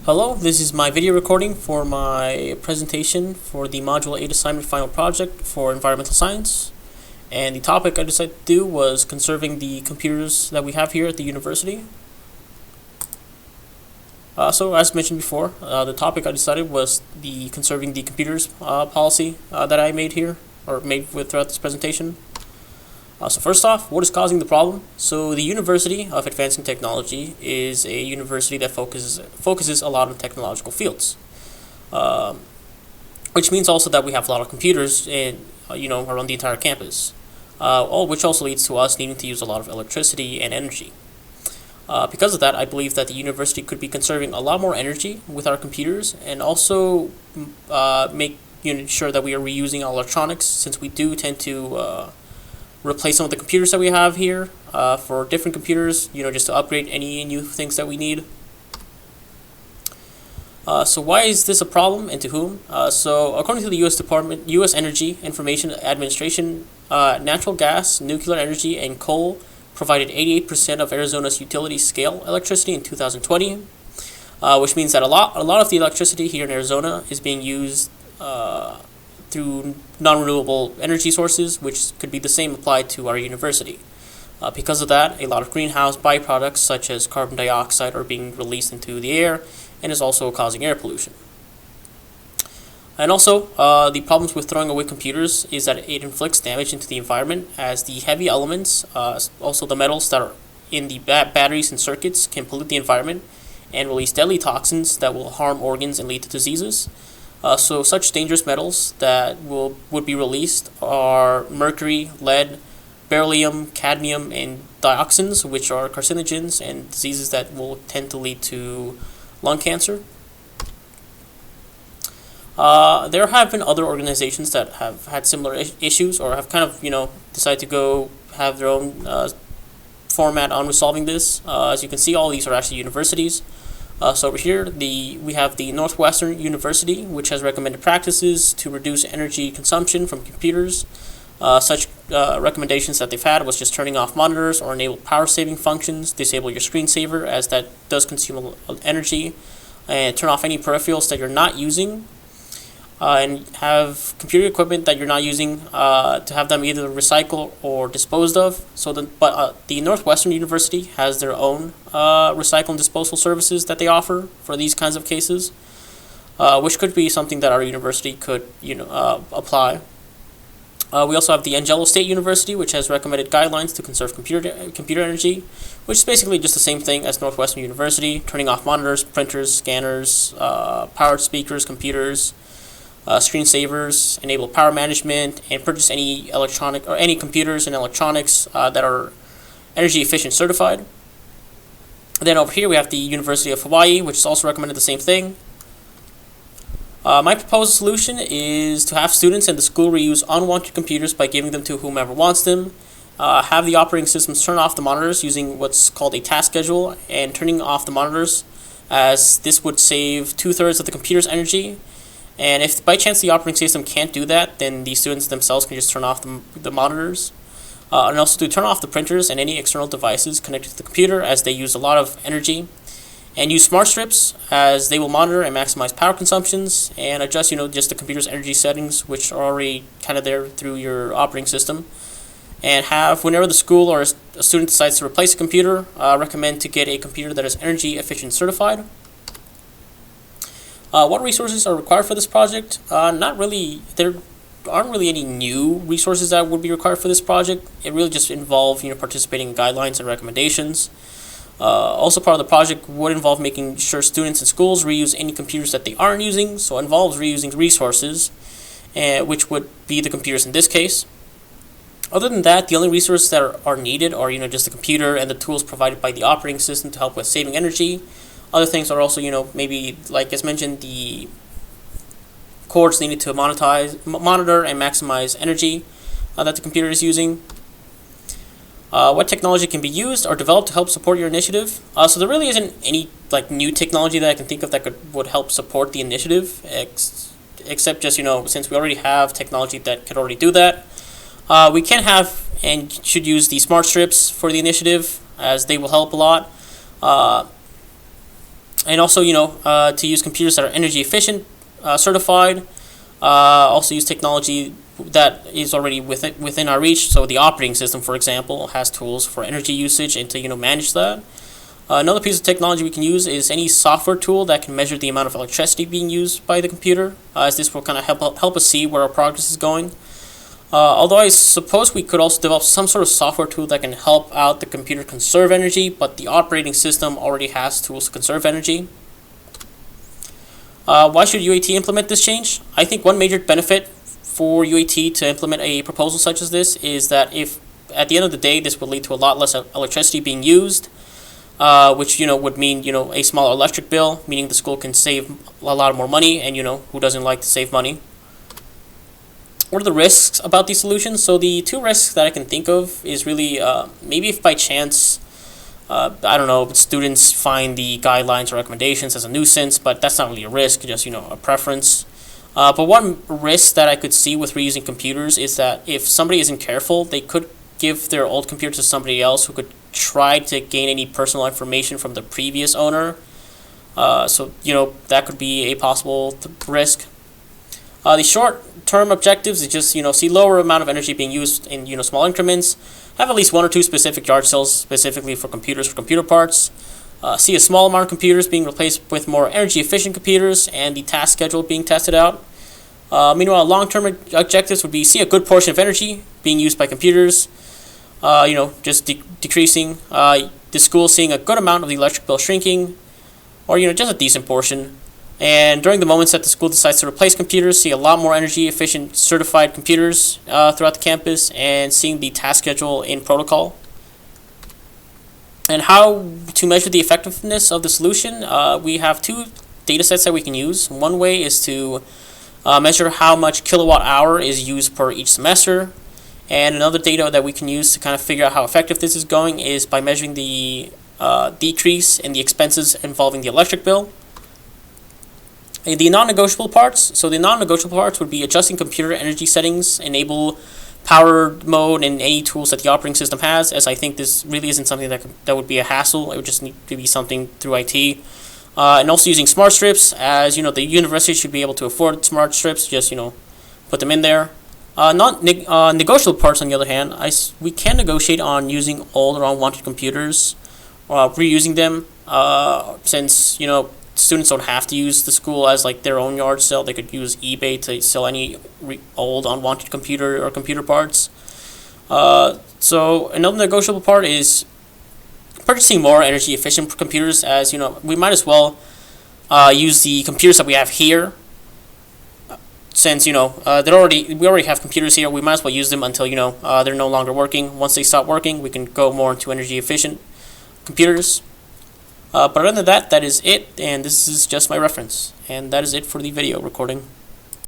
Hello, this is my video recording for my presentation for the Module 8 assignment final project for environmental science. And the topic I decided to do was conserving the computers that we have here at the university. So as mentioned before, the topic I decided was the conserving the computers policy that I made here, or made throughout this presentation. So first off, what is causing the problem? So the University of Advancing Technology is a university that focuses a lot on technological fields, which means also that we have a lot of computers around the entire campus, which also leads to us needing to use a lot of electricity and energy. Because of that, I believe that the university could be conserving a lot more energy with our computers, and also make sure that we are reusing our electronics, since we do tend to replace some of the computers that we have here for different computers, just to upgrade any new things that we need. So why is this a problem, and to whom? So according to the U.S. Energy Information Administration, natural gas, nuclear energy, and coal provided 88% of Arizona's utility scale electricity in 2020, which means that a lot of the electricity here in Arizona is being used through non-renewable energy sources, which could be the same applied to our university. Because of that, a lot of greenhouse byproducts such as carbon dioxide are being released into the air, and is also causing air pollution. And also, the problems with throwing away computers is that it inflicts damage into the environment, as the heavy elements, also the metals that are in the batteries and circuits, can pollute the environment and release deadly toxins that will harm organs and lead to diseases. So such dangerous metals that would be released are mercury, lead, beryllium, cadmium, and dioxins, which are carcinogens and diseases that will tend to lead to lung cancer. There have been other organizations that have had similar issues, or have kind of decided to go have their own format on resolving this. As you can see, all these are actually universities. So over here, we have the Northwestern University, which has recommended practices to reduce energy consumption from computers. Such recommendations that they've had was just turning off monitors or enable power-saving functions, disable your screensaver as that does consume energy, and turn off any peripherals that you're not using, and have computer equipment that you're not using to have them either recycled or disposed of. But the Northwestern University has their own recycle and disposal services that they offer for these kinds of cases, which could be something that our university could apply. We also have the Angelo State University, which has recommended guidelines to conserve computer energy, which is basically just the same thing as Northwestern University, turning off monitors, printers, scanners, powered speakers, computers, screensavers, enable power management, and purchase any computers and electronics that are energy efficient certified. Then over here we have the University of Hawaii, which has also recommended the same thing. My proposed solution is to have students and the school reuse unwanted computers by giving them to whomever wants them. Have the operating systems turn off the monitors using what's called a task schedule, and turning off the monitors, as this would save 2/3 of the computer's energy. And if by chance the operating system can't do that, then the students themselves can just turn off the monitors. And also to turn off the printers and any external devices connected to the computer, as they use a lot of energy. And use smart strips, as they will monitor and maximize power consumptions and adjust just the computer's energy settings, which are already kind of there through your operating system. And have, whenever the school or a student decides to replace a computer, recommend to get a computer that is energy efficient certified. What resources are required for this project? Not really. There aren't really any new resources that would be required for this project. It really just involves participating in guidelines and recommendations. Also, part of the project would involve making sure students and schools reuse any computers that they aren't using. So it involves reusing resources, which would be the computers in this case. Other than that, the only resources that are needed are just the computer and the tools provided by the operating system to help with saving energy. Other things are also, maybe, like as mentioned, the cords needed to monitor and maximize energy that the computer is using. What technology can be used or developed to help support your initiative? So there really isn't any new technology that I can think of that would help support the initiative, except just since we already have technology that could already do that. We can have and should use the smart strips for the initiative, as they will help a lot. And also, to use computers that are energy efficient, certified. Also use technology that is already within our reach. So the operating system, for example, has tools for energy usage and to manage that. Another piece of technology we can use is any software tool that can measure the amount of electricity being used by the computer, as this will kind of help us see where our progress is going. Although I suppose we could also develop some sort of software tool that can help out the computer conserve energy, but the operating system already has tools to conserve energy. Why should UAT implement this change? I think one major benefit for UAT to implement a proposal such as this is that if at the end of the day this would lead to a lot less electricity being used, which would mean a smaller electric bill, meaning the school can save a lot more money, and who doesn't like to save money? What are the risks about these solutions? So the two risks that I can think of is really maybe if by chance, I don't know, students find the guidelines or recommendations as a nuisance, but that's not really a risk, just a preference. But one risk that I could see with reusing computers is that if somebody isn't careful, they could give their old computer to somebody else who could try to gain any personal information from the previous owner. So that could be a possible risk. The short-term objectives is just see lower amount of energy being used in small increments, have at least one or two specific yard sales specifically for computers, for computer parts, see a small amount of computers being replaced with more energy efficient computers, and the task schedule being tested out. Meanwhile, long-term objectives would be see a good portion of energy being used by computers, just decreasing, the school seeing a good amount of the electric bill shrinking, or just a decent portion. And during the moments that the school decides to replace computers, see a lot more energy efficient certified computers throughout the campus, and seeing the task schedule in protocol. And how to measure the effectiveness of the solution? We have two data sets that we can use. One way is to measure how much kilowatt hour is used per each semester. And another data that we can use to kind of figure out how effective this is going is by measuring the decrease in the expenses involving the electric bill. The non-negotiable parts. So the non-negotiable parts would be adjusting computer energy settings, enable power mode, and any tools that the operating system has, as I think this really isn't something that would be a hassle. It would just need to be something through IT. And also using smart strips, as the university should be able to afford smart strips, just put them in there. Negotiable parts, on the other hand, we can negotiate on using old or unwanted computers, reusing them, since students don't have to use the school as like their own yard sale. They could use eBay to sell any old unwanted computer or computer parts. So another negotiable part is purchasing more energy efficient computers, as we might as well use the computers that we have here, since we already have computers here. We might as well use them until they're no longer working. Once they stop working, we can go more into energy efficient computers. But other than that, that is it, and this is just my reference, and that is it for the video recording.